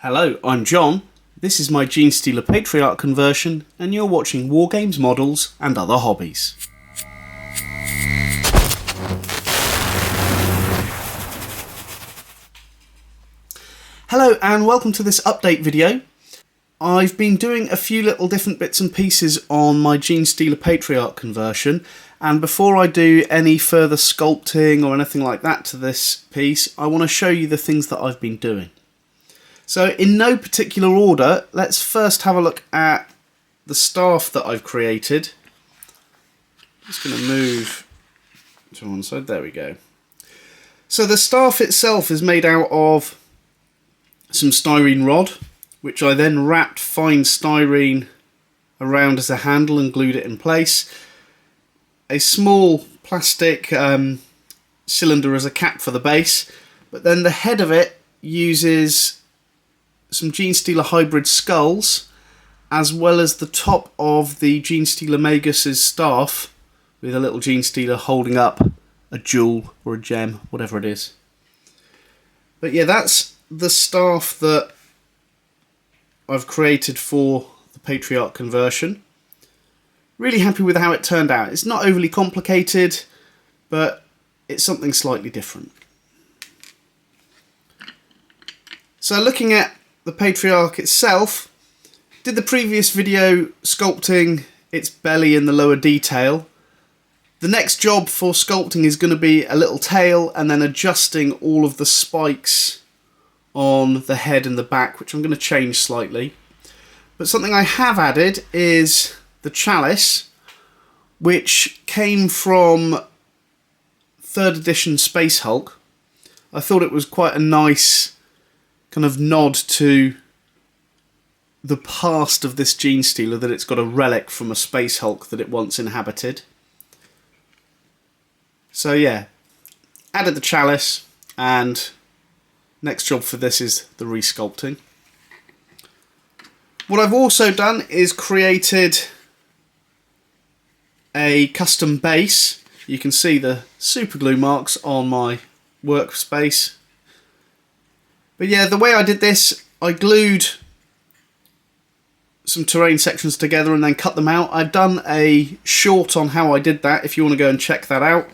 Hello, I'm John. This is my Genestealer Patriarch conversion, and you're watching Wargames, Models, and Other Hobbies. Hello, and welcome to this update video. I've been doing a few little different bits and pieces on my Genestealer Patriarch conversion, and before I do any further sculpting or anything like that to this piece, I want to show you the things that I've been doing. So in no particular order, let's first have a look at the staff that I've created. I'm just going to move to one side, there we go. So the staff itself is made out of some styrene rod, which I then wrapped fine styrene around as a handle and glued it in place. A small plastic cylinder as a cap for the base, but then the head of it uses some Genestealer hybrid skulls, as well as the top of the Genestealer Magus's staff, with a little Genestealer holding up a jewel or a gem, whatever it is. But yeah, that's the staff that I've created for the Patriarch conversion. Really happy with how it turned out. It's not overly complicated, but it's something slightly different. So looking at the Patriarch itself, did the previous video sculpting its belly and the lower detail. The next job for sculpting is going to be a little tail and then adjusting all of the spikes on the head and the back, which I'm going to change slightly. But something I have added is the Chalice, which came from 3rd edition Space Hulk. I thought it was quite a nice kind of nod to the past of this Genestealer, that it's got a relic from a Space Hulk that it once inhabited. So yeah, added the Chalice, and next job for this is the resculpting. What I've also done is created a custom base. You can see the super glue marks on my workspace. But yeah, the way I did this, I glued some terrain sections together and then cut them out. I've done a short on how I did that, if you want to go and check that out.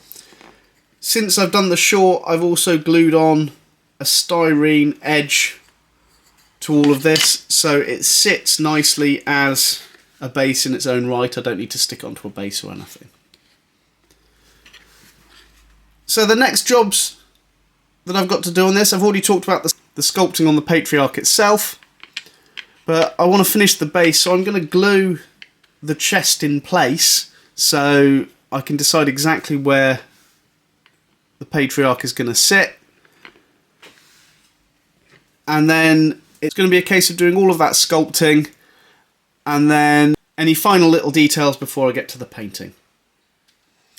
Since I've done the short, I've also glued on a styrene edge to all of this, so it sits nicely as a base in its own right. I don't need to stick onto a base or anything. So the next jobs that I've got to do on this, I've already talked about the sculpting on the Patriarch itself, but I want to finish the base, so I'm going to glue the chest in place so I can decide exactly where the Patriarch is going to sit. And then it's going to be a case of doing all of that sculpting and then any final little details before I get to the painting.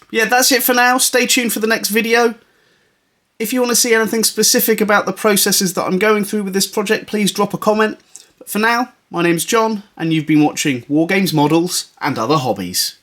Yeah, that's it for now. Stay tuned for the next video. If you want to see anything specific about the processes that I'm going through with this project, please drop a comment. But for now, my name's John, and you've been watching Wargames, Models, and Other Hobbies.